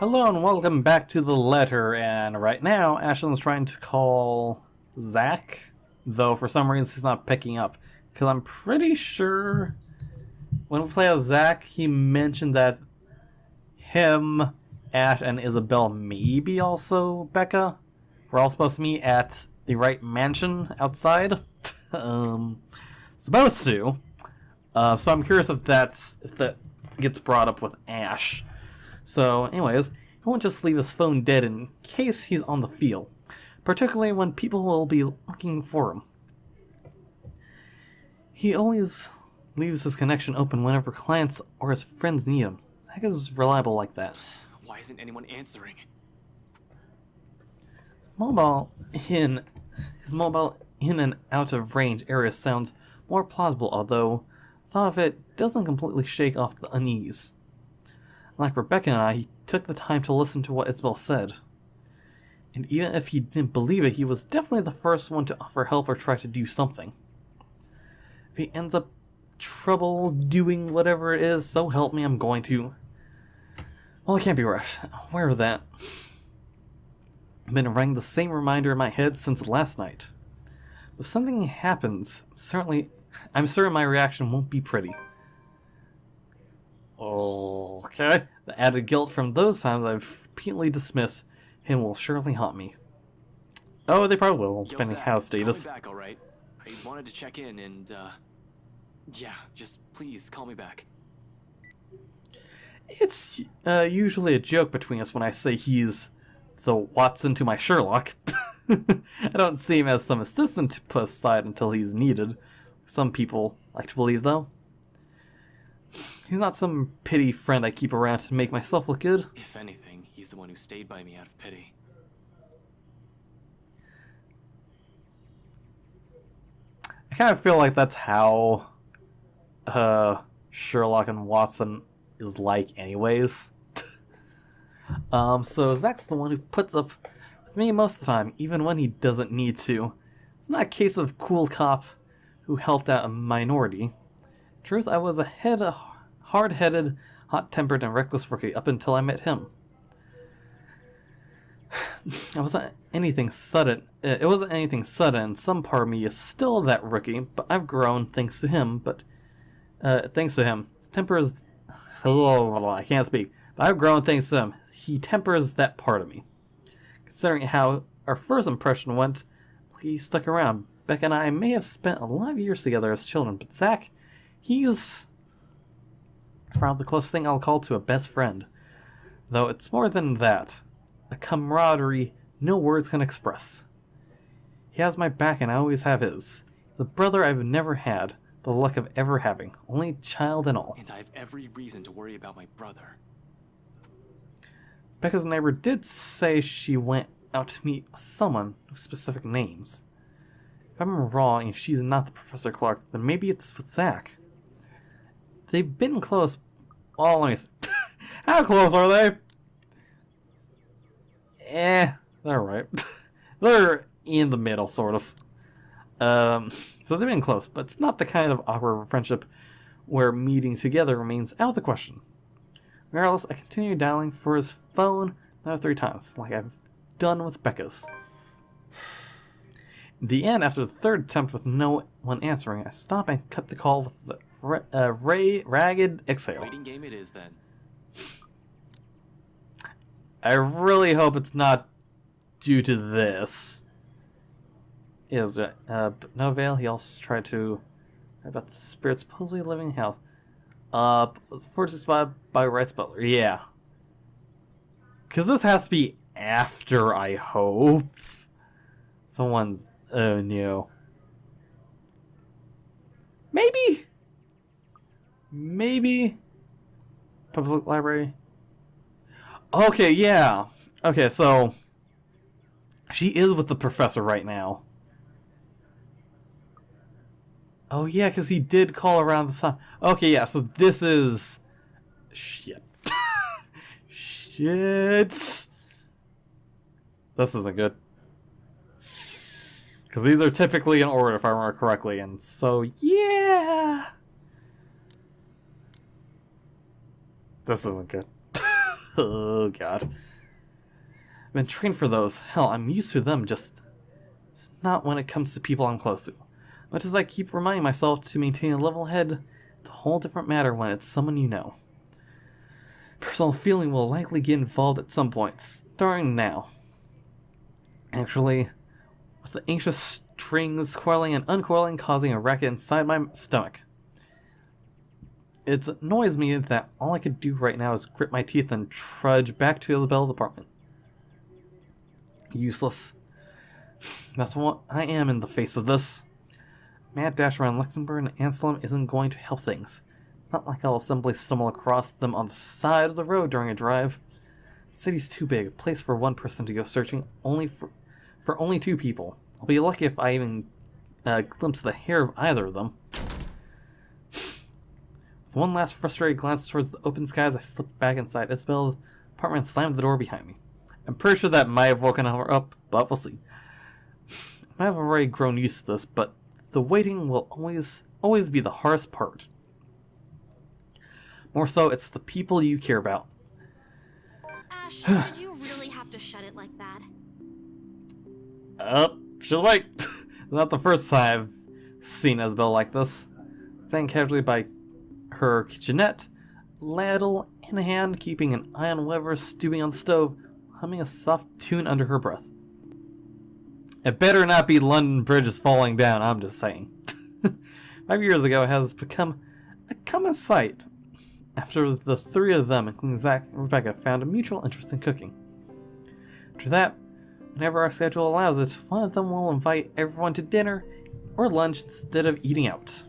Hello and welcome back to the letter, and right now Ashlyn's trying to call Zack, though for some reason he's not picking up. Because I'm pretty sure when we play as Zack, he mentioned that him, Ash, and Isabel, maybe also Becca, we're all supposed to meet at the right mansion outside. Supposed to. So I'm curious if that gets brought up with Ash. So, anyways, he won't just leave his phone dead in case he's on the field, particularly when people will be looking for him. He always leaves his connection open whenever clients or his friends need him. Zack is reliable like that. Why isn't anyone answering? His mobile in and out of range area sounds more plausible, although the thought of it doesn't completely shake off the unease. Like Rebecca and I, he took the time to listen to what Isabel said. And even if he didn't believe it, he was definitely the first one to offer help or try to do something. If he ends up trouble doing whatever it is, so help me, I'm going to. Well, it can't be rushed. Aware of that. I've been running the same reminder in my head since last night. If something happens, I'm certain my reaction won't be pretty. Okay. The added guilt from those times I've repeatedly dismissed him will surely haunt me. Oh, they probably will, depending on how status. Call me back, all right? I wanted to check in and, yeah, just please call me back. It's usually a joke between us when I say he's the Watson to my Sherlock. I don't see him as some assistant to put aside until he's needed. Some people like to believe, though. He's not some pity friend I keep around to make myself look good. If anything, he's the one who stayed by me out of pity. I kind of feel like that's how Sherlock and Watson is like anyways. So Zack's the one who puts up with me most of the time, even when he doesn't need to. It's not a case of cool cop who helped out a minority. In truth, I was a hard-headed, hot-tempered, and reckless rookie up until I met him. It wasn't anything sudden. Some part of me is still that rookie, but I've grown thanks to him. His temper is... I can't speak. But I've grown thanks to him. He tempers that part of me. Considering how our first impression went, he stuck around. Becca and I may have spent a lot of years together as children, but Zack, it's probably the closest thing I'll call to a best friend. Though it's more than that. A camaraderie no words can express. He has my back and I always have his. He's a brother I've never had the luck of ever having. Only child and all. And I have every reason to worry about my brother. Becca's neighbor did say she went out to meet someone with specific names. If I'm wrong and she's not the Professor Clark, then maybe it's with Zack. They've been close. Oh, let me see. How close are they? They're right. They're in the middle, sort of. So they've been close, but it's not the kind of awkward friendship where meeting together remains out of the question. Regardless, I continue dialing for his phone another 3 times, like I've done with Becca's. In the end, after the 3rd attempt with no one answering, I stop and cut the call with the ragged exhale. Waiting game it is, then. I really hope it's not due to this. But no avail. He also tried to write about the spirit supposedly living in house. Was fortunately spotted by Wright's butler. Yeah. Because this has to be after, I hope. Someone's... Oh, no. Maybe? Public library? Okay, yeah. Okay, so... She is with the professor right now. Oh, yeah, because he did call around the sun. Okay, yeah, so this is... Shit. Shit. This isn't good. Because these are typically in order, if I remember correctly, and so, yeah. This isn't good. Oh god. I've been trained for those. Hell, I'm used to them, just... It's not when it comes to people I'm close to. Much as I keep reminding myself to maintain a level head, it's a whole different matter when it's someone you know. Personal feeling will likely get involved at some point, starting now. Actually, with the anxious strings coiling and uncoiling causing a racket inside my stomach. It annoys me that all I could do right now is grit my teeth and trudge back to Isabel's apartment. Useless. That's what I am in the face of this. Mad dash around Luxembourg and Anselm isn't going to help things. Not like I'll simply stumble across them on the side of the road during a drive. The city's too big, a place for one person to go searching only for only two people. I'll be lucky if I even glimpse the hair of either of them. With one last frustrated glance towards the open skies, I slipped back inside Isabel's apartment and slammed the door behind me. I'm pretty sure that might have woken her up, but we'll see. I might have already grown used to this, but the waiting will always be the hardest part. More so, it's the people you care about. Ash, did you really have to shut it like that? She'll wait. Not the first time I've seen Isabel like this. Standing casually by her kitchenette, ladle in hand, keeping an eye on whatever's stewing on the stove, humming a soft tune under her breath. It better not be London Bridge is falling down, I'm just saying. 5 years ago, it has become a common sight after the three of them, including Zack and Rebecca, found a mutual interest in cooking. After that, whenever our schedule allows it, one of them will invite everyone to dinner or lunch instead of eating out.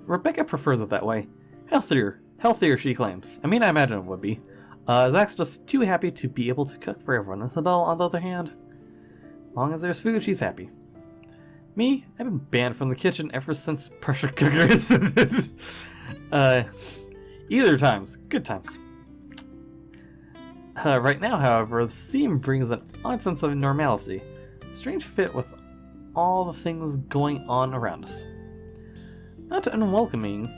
Rebecca prefers it that way. Healthier, she claims. I mean, I imagine it would be. Zack's just too happy to be able to cook for everyone. Isabel, on the other hand, as long as there's food, she's happy. Me, I've been banned from the kitchen ever since pressure cookers. Either times, good times. Right now, however, the scene brings an odd sense of normalcy. Strange fit with all the things going on around us. Not unwelcome,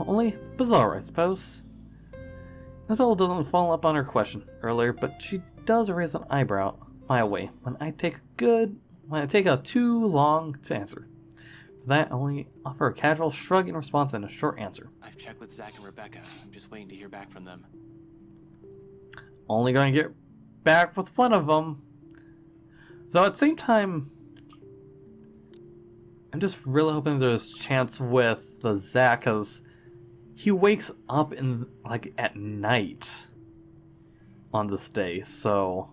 only bizarre, I suppose. Isabel doesn't follow up on her question earlier, but she does raise an eyebrow my way when I take too long to answer. For that, I only offer a casual shrug in response and a short answer. I've checked with Zack and Rebecca. I'm just waiting to hear back from them. Only going to get back with one of them. Though at the same time, I'm just really hoping there's a chance with the Zack, because he wakes up at night on this day, so...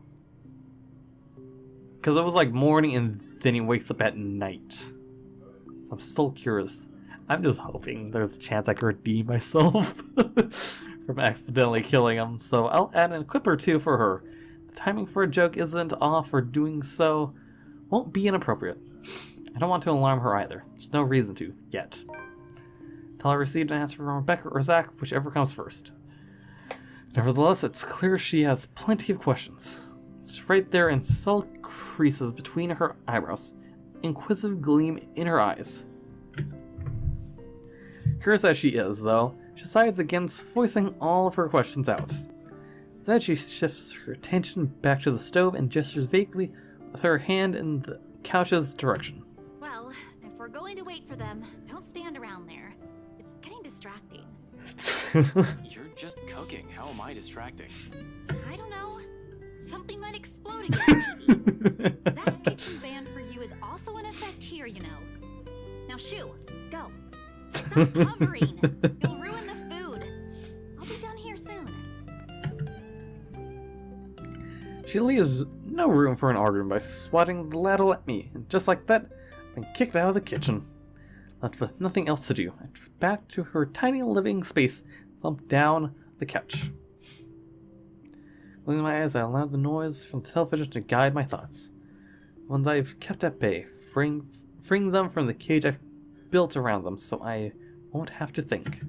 Because it was like morning and then he wakes up at night. So I'm still curious. I'm just hoping there's a chance I can redeem myself from accidentally killing him, so I'll add an equip or two for her. The timing for a joke isn't off, or doing so won't be inappropriate. I don't want to alarm her either. There's no reason to, yet. Until I received an answer from Rebecca or Zack, whichever comes first. Nevertheless, it's clear she has plenty of questions. It's right there in subtle creases between her eyebrows. Inquisitive gleam in her eyes. Curious as she is, though, she decides against voicing all of her questions out. Then she shifts her attention back to the stove and gestures vaguely with her hand in the couch's direction. Well, if we're going to wait for them, don't stand around there. It's getting distracting. You're just cooking. How am I distracting? I don't know. Something might explode again, maybe. Zack's kitchen ban for you is also in effect here, you know. Now shoo, go. Stop hovering. You'll ruin the food. I'll be done here soon. She leaves no room for an argument by swatting the ladle at me, and just like that, I've been kicked out of the kitchen. Left with nothing else to do, I drove back to her tiny living space, slumped down the couch. Closing my eyes, I allowed the noise from the television to guide my thoughts. Ones I've kept at bay, freeing them from the cage I've built around them, so I won't have to think.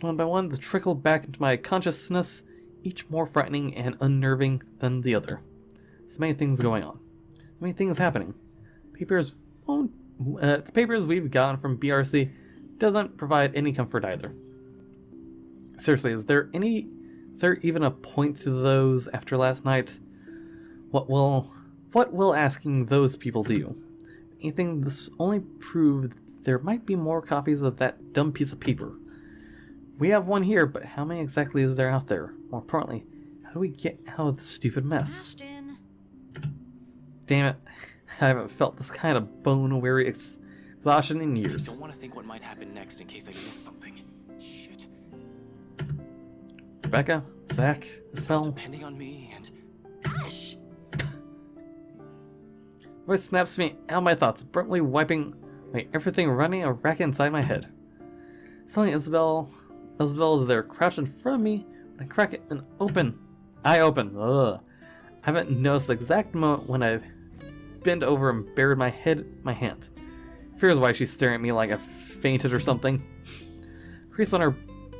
One by one, they trickled back into my consciousness, each more frightening and unnerving than the other. So many things going on. So many things happening. The papers we've gotten from BRC doesn't provide any comfort either. Seriously, is there even a point to those after last night? What will asking those people do? Anything, this only proved there might be more copies of that dumb piece of paper. We have one here, but how many exactly is there out there? More importantly, how do we get out of this stupid mess? Ashton. Damn it, I haven't felt this kind of bone-weary exhaustion in I years. don't want to think what might happen next in case I miss something. Shit. Rebecca, Zack, Isabel. Depending on me and... Ash. Voice snaps me out of my thoughts, abruptly wiping away everything running a racket inside my head. Suddenly Isabel is there, crouched in front of me, when I crack it and open. I open. Ugh. I haven't noticed the exact moment when I bent over and buried my head in my hands. Fears why she's staring at me like I fainted or something. Crease on her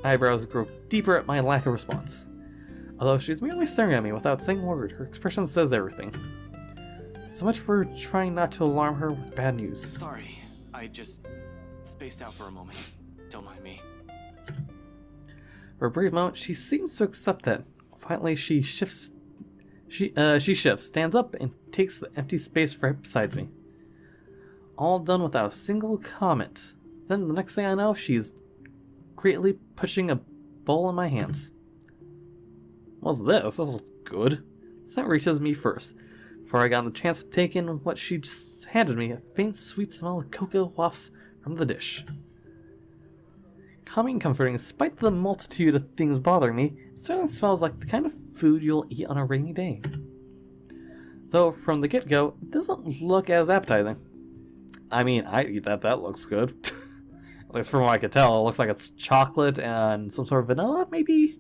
eyebrows grow deeper at my lack of response. Although she's merely staring at me without saying a word, her expression says everything. So much for trying not to alarm her with bad news. Sorry, I just spaced out for a moment. Don't mind me. For a brief moment, she seems to accept that. Finally, she shifts, stands up, and takes the empty space right beside me. All done without a single comment. Then the next thing I know, she's greatly pushing a bowl in my hands. What's this? This is good. Scent reaches me first. Before I got the chance to take in what she just handed me, a faint sweet smell of cocoa wafts from the dish. Calming and comforting, despite the multitude of things bothering me, it certainly smells like the kind of food you'll eat on a rainy day. Though from the get-go, it doesn't look as appetizing. I mean, I'd eat that, that looks good. At least from what I could tell, it looks like it's chocolate and some sort of vanilla, maybe?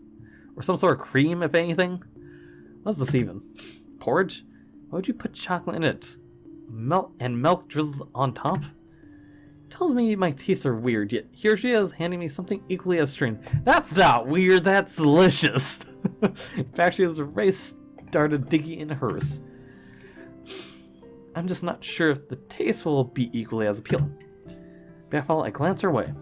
Or some sort of cream, if anything. What's this even? Porridge? Why would you put chocolate in it? Milk drizzled on top? Tells me my tastes are weird, yet here she is handing me something equally as strange. That's not weird, that's delicious! In fact, she has already started digging into hers. I'm just not sure if the taste will be equally as appealing. Baffled, I glance her way.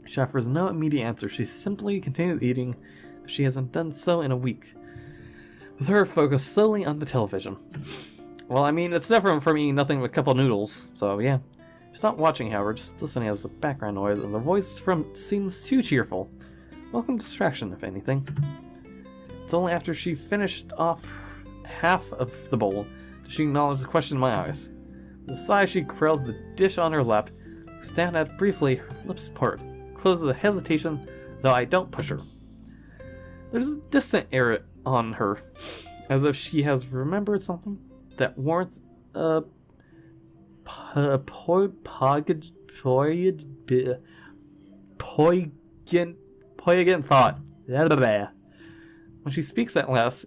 She offers no immediate answer. She simply continues eating as she hasn't done so in a week, with her focused solely on the television. Well, I mean, it's different from eating nothing but a couple noodles, so yeah. She's not watching, however, just listening as the background noise, and the voice seems too cheerful. Welcome distraction, if anything. It's only after she finished off half of the bowl that she acknowledged the question in my eyes. With a sigh, she cradles the dish on her lap, looks down at it briefly, her lips part, closes with a hesitation, though I don't push her. There's a distant air on her, as if she has remembered something that warrants a poignant thought. When she speaks at last,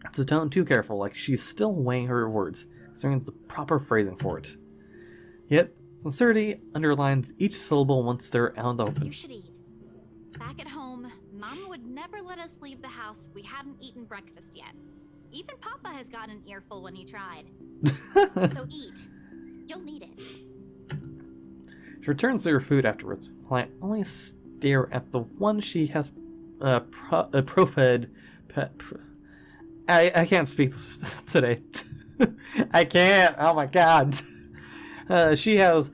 it's a tone too careful, like she's still weighing her words, considering the proper phrasing for it. Yet, sincerity underlines each syllable once they're out in the open. You should eat. Back at home, Mama would never let us leave the house if we hadn't eaten breakfast yet. Even Papa has got an earful when he tried. So eat. You'll need it. She returns to her food afterwards, while I only stare at the one she has I can't speak today. I can't. Oh my god. She has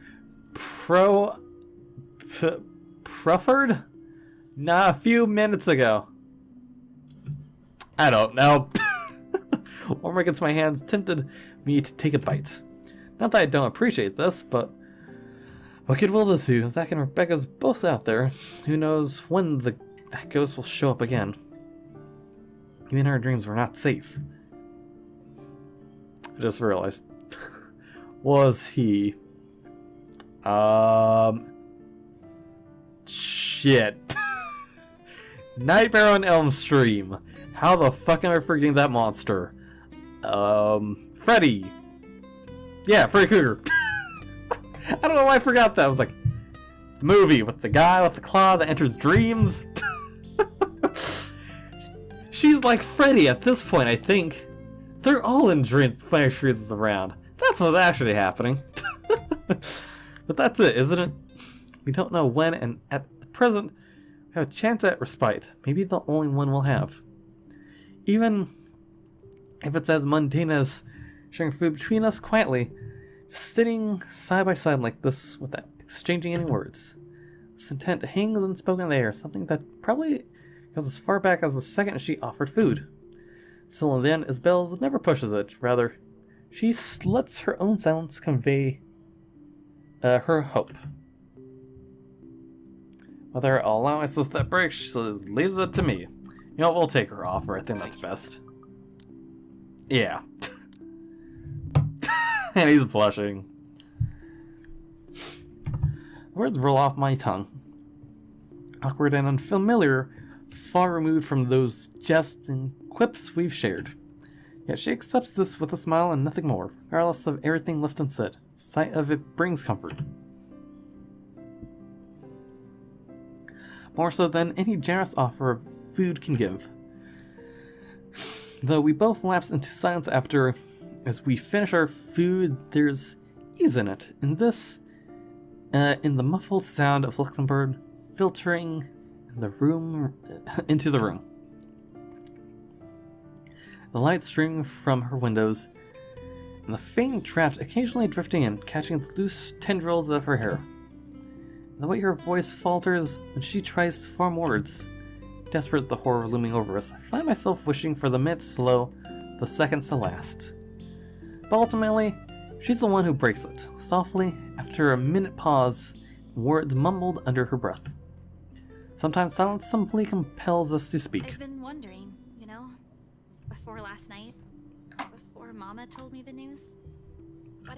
proffered not a few minutes ago. I don't know. Warmer against my hands tempted me to take a bite. Not that I don't appreciate this, but what good will this do? Zack and Rebecca's both out there. Who knows when that ghost will show up again. Even our dreams were not safe. I just realized. Was he? Shit. Nightmare on Elm Street. How the fuck am I forgetting that monster? Freddy. Yeah, Freddy Krueger. I don't know why I forgot that. I was like, the movie with the guy with the claw that enters dreams. She's like Freddy at this point, I think. They're all in dreams when she is around. That's what's actually happening. But that's it, isn't it? We don't know when, and at the present, we have a chance at respite. Maybe the only one we'll have. Even if it's as mundane as sharing food between us quietly, just sitting side by side like this without exchanging any words. This intent hangs unspoken in the air, something that probably goes as far back as the second she offered food. Still in the end, Isabelle never pushes it. Rather, she lets her own silence convey her hope. Whether I'll allow myself that break, she says, leaves it to me. You know, we'll take her offer. I think that's best. Yeah. And he's blushing. Words roll off my tongue. Awkward and unfamiliar, far removed from those jests and quips we've shared. Yet she accepts this with a smile and nothing more, regardless of everything left unsaid. The sight of it brings comfort. More so than any generous offer of food can give. Though we both lapse into silence after, as we finish our food, there's ease in it. In the muffled sound of Luxembourg filtering in the room into the room. The light streaming from her windows, and the faint draft occasionally drifting in, catching the loose tendrils of her hair. The way her voice falters when she tries to form words. Desperate at the horror looming over us, I find myself wishing for the minutes slow, the seconds to last. But ultimately, she's the one who breaks it, softly, after a minute pause, words mumbled under her breath. Sometimes silence simply compels us to speak. I've been wondering, before last night, before Mama told me the news, what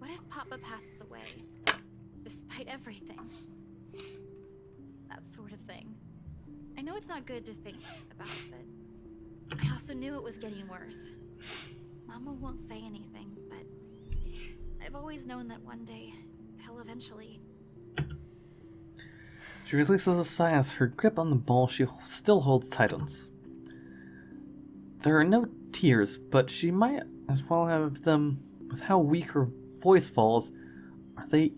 if Papa passes away, despite everything? That sort of thing. I know it's not good to think about, but I also knew it was getting worse. Mama won't say anything, but I've always known that one day, he'll eventually... She releases a sigh as her grip on the bowl she still holds tightens. There are no tears, but she might as well have them with how weak her voice falls. Are they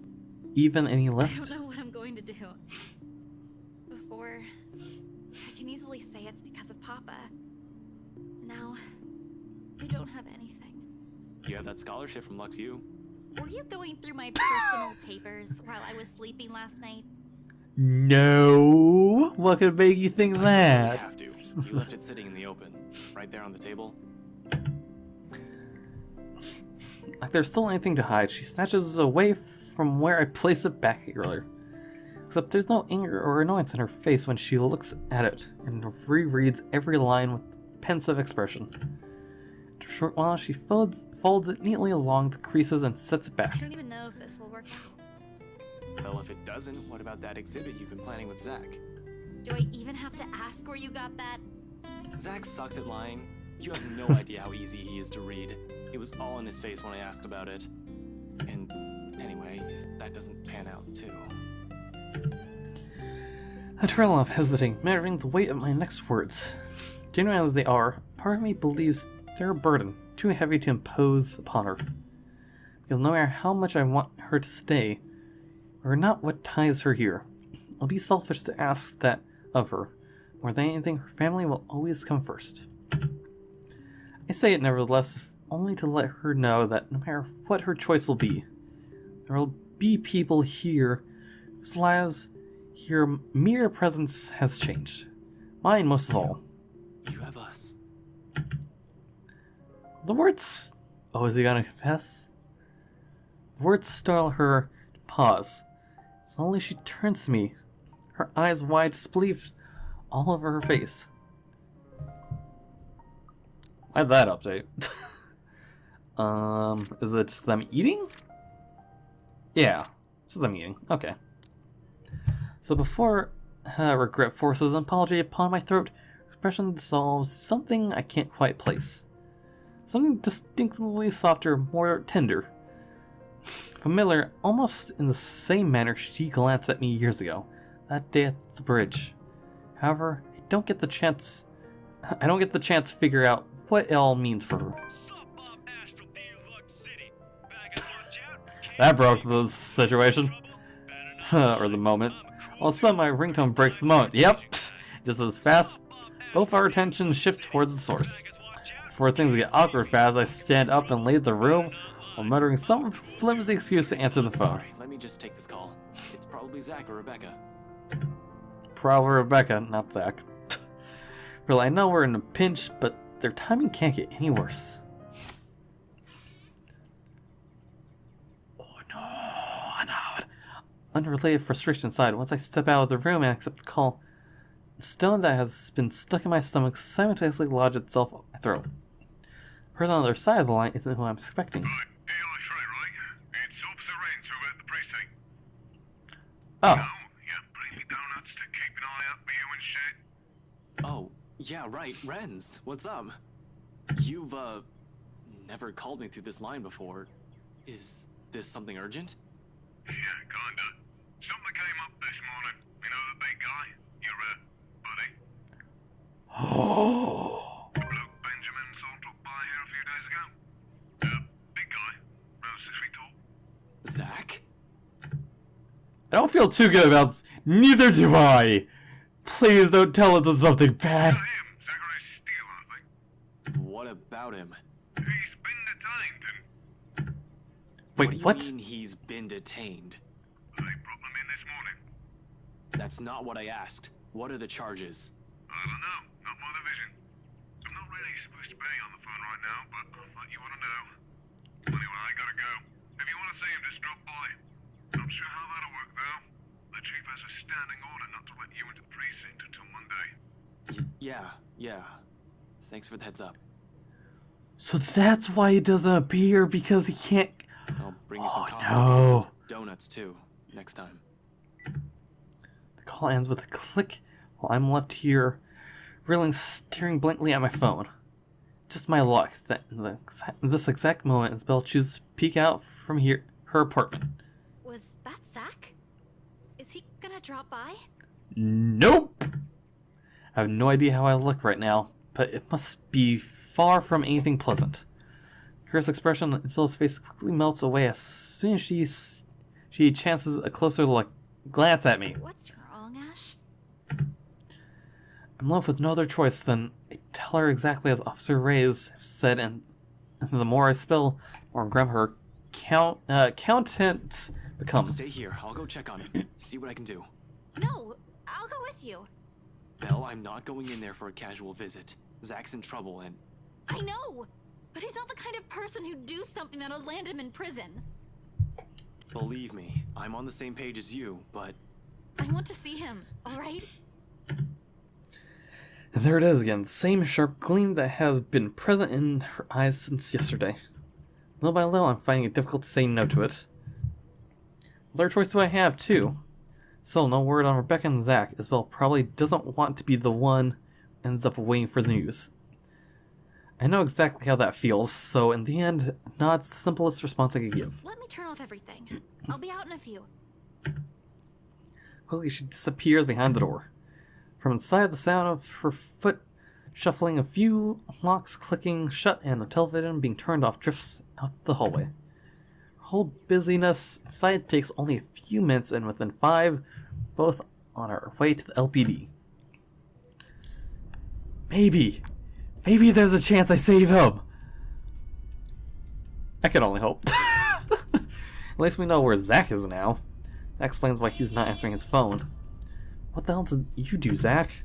even any left? I don't know what I'm going to do. Before, I can easily say it's because of Papa. Now, I don't have anything. You have that scholarship from LuxU. Were you going through my personal papers while I was sleeping last night? No! What could make you think You that? have to. You left it sitting in the open, right there on the table. Like there's still anything to hide, she snatches it away from where I placed it back earlier. Except there's no anger or annoyance in her face when she looks at it and rereads every line with pensive expression. After a short while, she folds it neatly along the creases and sets it back. I don't even know if this will work out. Well, if it doesn't, what about that exhibit you've been planning with Zack? Do I even have to ask where you got that? Zack sucks at lying. You have no idea how easy he is to read. It was all in his face when I asked about it. And anyway, if that doesn't pan out too. I trail off, hesitating, measuring the weight of my next words. Genuine as they are, part of me believes they're a burden, too heavy to impose upon her. Because no matter how much I want her to stay, we're not what ties her here. It'll be selfish to ask that of her. More than anything, her family will always come first. I say it nevertheless, if only to let her know that no matter what her choice will be, there will be people here whose lives, your mere presence has changed. Mine most of all. You have us. The words... Oh, is he gonna confess? The words startle her to pause. Slowly she turns to me, her eyes wide, spleefed all over her face. Why'd that update? Is it just them eating? Yeah, it's just them eating. Okay. So before regret forces an apology upon my throat, expression dissolves something I can't quite place. Something distinctly softer, more tender. Familiar, almost in the same manner she glanced at me years ago, that day at the bridge. However, I don't get the chance to figure out what it all means for her. That broke the situation. Or the moment. All of a sudden, my ringtone breaks the moment. Yep. Just as fast, both our attentions shift towards the source. Before things get awkward fast, I stand up and leave the room while muttering some flimsy excuse to answer the phone. Sorry, let me just take this call. It's probably Zack or Rebecca. Probably Rebecca, not Zack. Really, I know we're in a pinch, but their timing can't get any worse. Oh no. Unrelated frustration aside, once I step out of the room and accept the call, the stone that has been stuck in my stomach simultaneously lodged itself up my throat. The person on the other side of the line isn't who I'm expecting. Right, it's Officer Renz over at the precinct. Oh. Oh, yeah, bring me donuts to keep an eye out for you and shit. Oh, yeah, right, Renz, what's up? You've, never called me through this line before. Is this something urgent? Yeah, kinda. Something came up this morning. You know the big guy? Your, buddy? Oh. The bloke Benjamin saw drop by here a few days ago. Big guy. About 6 feet tall. Zack? I don't feel too good about this. Neither do I. Please don't tell us it's something bad. Him, Zachary Steele, I think. What about him? He's been detained and Wait, What do you mean he's been detained? they brought him in this morning. That's not what I asked. What are the charges? I don't know. Not my division. I'm not really supposed to be on the phone right now, but I thought you want to know. Anyway, I gotta go. If you want to see him, just drop by. Not sure how that'll work, though. The chief has a standing order not to let you into the precinct until Monday. Yeah. Thanks for the heads up. So that's why he doesn't appear, because he can't. I'll bring you some coffee. No. Donuts, too, next time. The call ends with a click while I'm left here, reeling, staring blankly at my phone. Just my luck that in this exact moment, Isabel chooses to peek out from her apartment. Was that Zack? Is he gonna drop by? Nope! I have no idea how I look right now, but it must be far from anything pleasant. The curious expression on Isabel's face quickly melts away as soon as she chances a closer glance at me. What's wrong, Ash? I'm left with no other choice than I tell her exactly as Officer Reyes said, and the more I spill, the more grim her countenance becomes. Stay here. I'll go check on him. See what I can do. No, I'll go with you. Belle, I'm not going in there for a casual visit. Zack's in trouble and... I know, but he's not the kind of person who'd do something that'll land him in prison. Believe me, I'm on the same page as you, but... I want to see him, alright? And there it is again, the same sharp gleam that has been present in her eyes since yesterday. Little by little, I'm finding it difficult to say no to it. What other choice do I have, too? Still, no word on Rebecca and Zack. Isabel probably doesn't want to be the one who ends up waiting for the news. I know exactly how that feels, so in the end, not the simplest response I could give. Let me turn off everything. I'll be out in a few. Quickly, she disappears behind the door. From inside, the sound of her foot shuffling, a few locks clicking shut, and the television being turned off drifts out the hallway. Her whole busyness inside takes only a few minutes, and within 5, both on our way to the LPD. Maybe there's a chance I save him. I can only hope. At least we know where Zack is now. That explains why he's not answering his phone. What the hell did you do, Zack?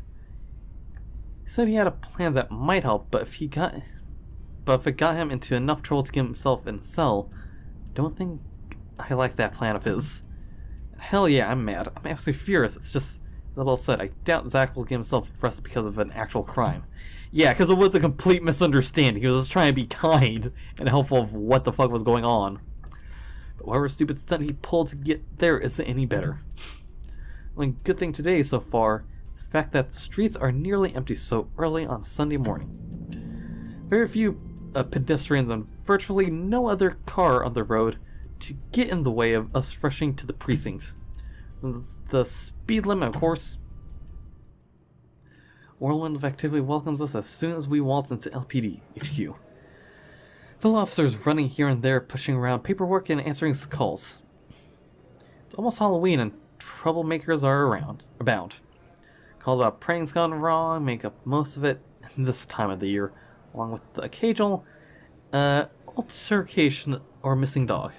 He said he had a plan that might help, but if it got him into enough trouble to get himself in a cell, don't think I like that plan of his. And hell yeah, I'm mad. I'm absolutely furious. It's just, as Isabel said, I doubt Zack will get himself arrested because of an actual crime. Yeah, because it was a complete misunderstanding. He was just trying to be kind and helpful of what the fuck was going on. But whatever stupid stunt he pulled to get there isn't any better. The only good thing today so far is the fact that the streets are nearly empty so early on Sunday morning. Very few pedestrians and virtually no other car on the road to get in the way of us rushing to the precinct. The speed limit, of course. Whirlwind of activity welcomes us as soon as we waltz into LPD HQ. Fellow officers running here and there, pushing around paperwork and answering calls. It's almost Halloween and troublemakers are abound. Calls about pranks gone wrong make up most of it this time of the year, along with the occasional altercation or missing dog.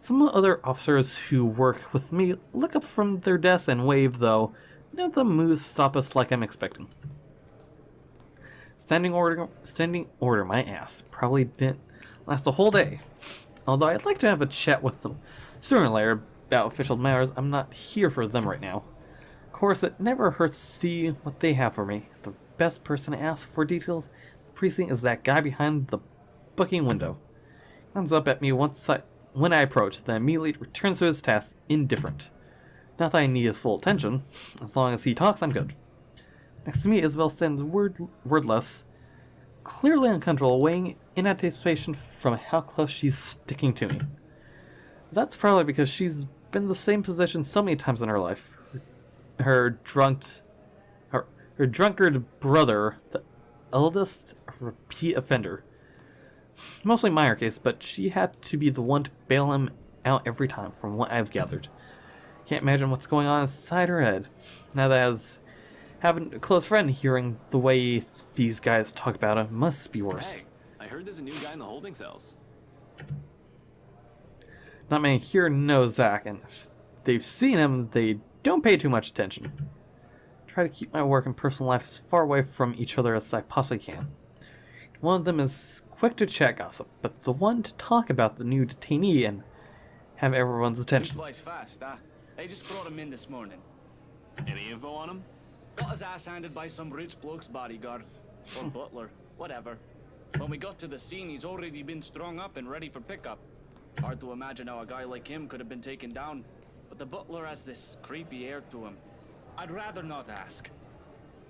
Some other officers who work with me look up from their desks and wave, though none of them moves stop us like I'm expecting. Standing order, my ass. Probably didn't last a whole day. Although I'd like to have a chat with them sooner or later about official matters, I'm not here for them right now. Of course, it never hurts to see what they have for me. The best person to ask for details in the precinct is that guy behind the booking window. He comes up at me when I approach, then immediately returns to his task, indifferent. Not that I need his full attention. As long as he talks, I'm good. Next to me, Isabel stands wordless, clearly uncomfortable, weighing in anticipation from how close she's sticking to me. That's probably because she's been in the same position so many times in her life. Her drunkard brother, the eldest repeat offender. Mostly minor case, but she had to be the one to bail him out every time, from what I've gathered. Can't imagine what's going on inside her head. Now that as having a close friend hearing the way these guys talk about him must be worse. Hey, I heard there's a new guy in the holding cells. Not many here know Zack, and if they've seen him, they don't pay too much attention. Try to keep my work and personal life as far away from each other as I possibly can. One of them is quick to chat gossip, but the one to talk about the new detainee and have everyone's attention. Flies fast, huh? They just brought him in this morning. Any info on him? Got his ass handed by some rich bloke's bodyguard. Or butler, whatever. When we got to the scene, he's already been strung up and ready for pickup. Hard to imagine how a guy like him could have been taken down, but the butler has this creepy air to him. I'd rather not ask.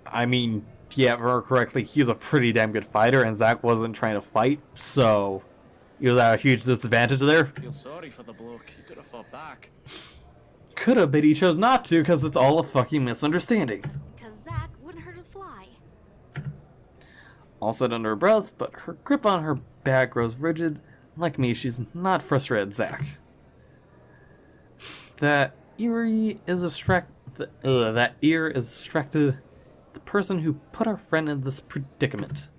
I mean, yeah, if I remember correctly, he's a pretty damn good fighter, and Zack wasn't trying to fight, so he was at a huge disadvantage there. Feel sorry for the bloke. He could have fought back. Could have, but he chose not to, because it's all a fucking misunderstanding. Because Zack wouldn't hurt a fly. All said under her breath, but her grip on her bag grows rigid. Like me, she's not frustrated at Zack. That ear is distracted. The person who put our friend in this predicament.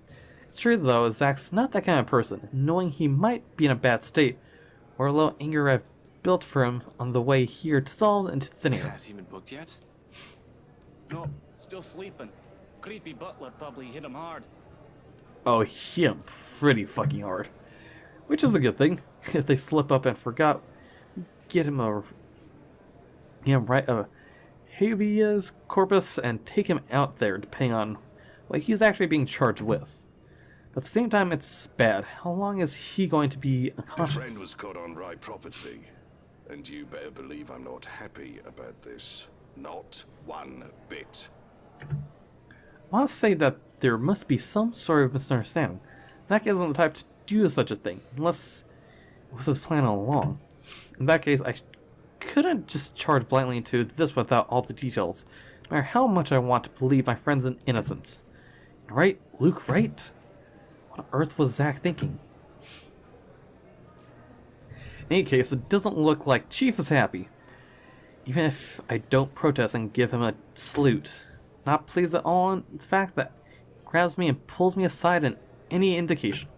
It's true though, Zack's not that kind of person. Knowing he might be in a bad state, or a low anger I've built for him on the way here dissolves into thin air. Has he been booked yet? No, still sleeping. Creepy butler probably hit him hard. Oh, he hit him pretty fucking hard. Which is a good thing. If they slip up and forgot, get him a habeas corpus and take him out there, depending on what he's actually being charged with. But at the same time, it's bad. How long is he going to be My unconscious? friend was caught on right property, and you better believe I'm not happy about this. Not one bit. I want to say that there must be some sort of misunderstanding. Zack isn't the type to do such a thing, unless it was his plan all along. In that case, I couldn't just charge blindly into this without all the details, no matter how much I want to believe my friend's innocence. Right, Luke, right? What on earth was Zack thinking? In any case, it doesn't look like Chief is happy. Even if I don't protest and give him a salute. Not pleased at all on the fact that he grabs me and pulls me aside in any indication.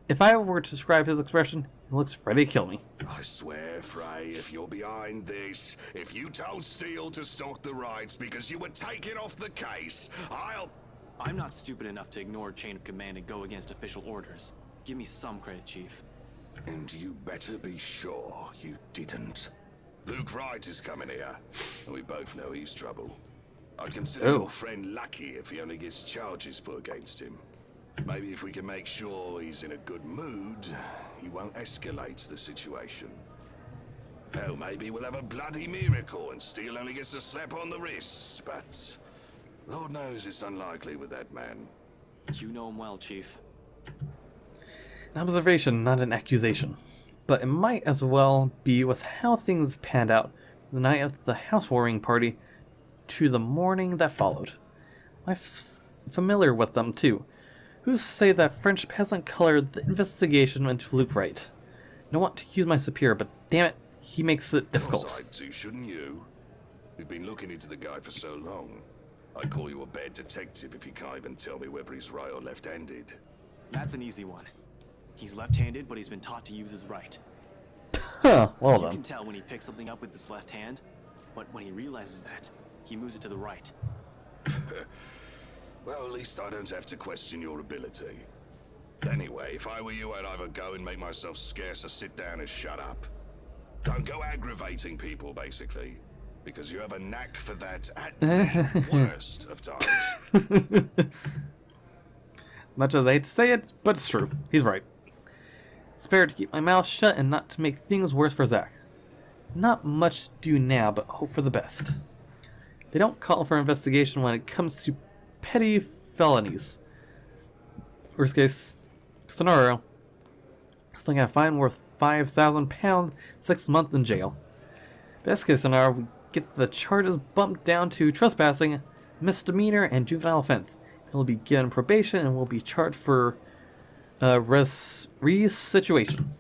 If I were to describe his expression, he looks ready to kill me. I swear, Frey, if you're behind this, if you told Steele to sort the rights because you were taking off the case, I'm not stupid enough to ignore chain of command and go against official orders. Give me some credit, Chief. And you better be sure you didn't. Luke Wright is coming here, and we both know he's trouble. I'd consider your friend lucky if he only gets charges put against him. Maybe if we can make sure he's in a good mood, he won't escalate the situation. Hell, maybe we'll have a bloody miracle and Steele only gets a slap on the wrist, but Lord knows it's unlikely with that man. You know him well, Chief. An observation, not an accusation. But it might as well be with how things panned out the night of the housewarming party to the morning that followed. I'm familiar with them too. Who's to say that friendship hasn't colored the investigation into Luke right? I don't want to accuse my superior, but damn it, he makes it difficult. Side too, shouldn't you? You've been looking into the guy for so long. I'd call you a bad detective if you can't even tell me whether he's right or left-handed. That's an easy one. He's left-handed, but he's been taught to use his right. Huh, well You then. can tell when he picks something up with his left hand, but when he realizes that, he moves it to the right. Well, at least I don't have to question your ability. Anyway, if I were you, I'd either go and make myself scarce or sit down and shut up. Don't go aggravating people, basically. Because you have a knack for that at the worst of times. Much as I hate to say it, but it's true. He's right. It's better to keep my mouth shut and not to make things worse for Zack. Not much to do now, but hope for the best. They don't call for investigation when it comes to petty felonies. Worst case scenario, still got a fine worth £5,000, 6 months in jail. Best case scenario, we get the charges bumped down to trespassing, misdemeanor, and juvenile offense. He'll be given probation and will be charged for re-situation.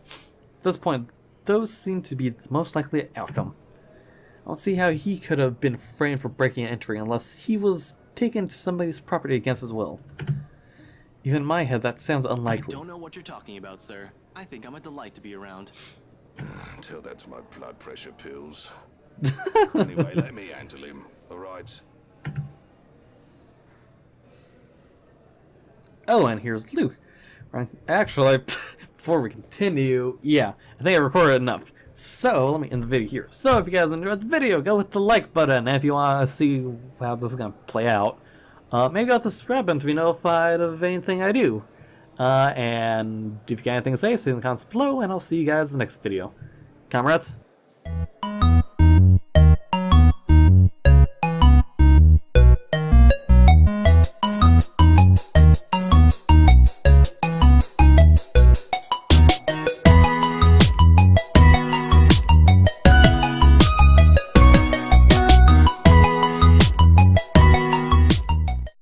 At this point, those seem to be the most likely outcome. I don't see how he could have been framed for breaking and entering unless he was taken to somebody's property against his will. Even in my head, that sounds I unlikely. don't know what you're talking about, sir. I think I'm a delight to be around. Tell that to my blood pressure pills. Anyway, let me handle him, alright? Oh, and here's Luke. Right. Actually, before we continue, yeah, I think I recorded enough. So, let me end the video here. So, if you guys enjoyed the video, go with the like button. And if you want to see how this is going to play out, maybe go with the subscribe button to be notified of anything I do. And if you got anything to say in the comments below, and I'll see you guys in the next video. Comrades?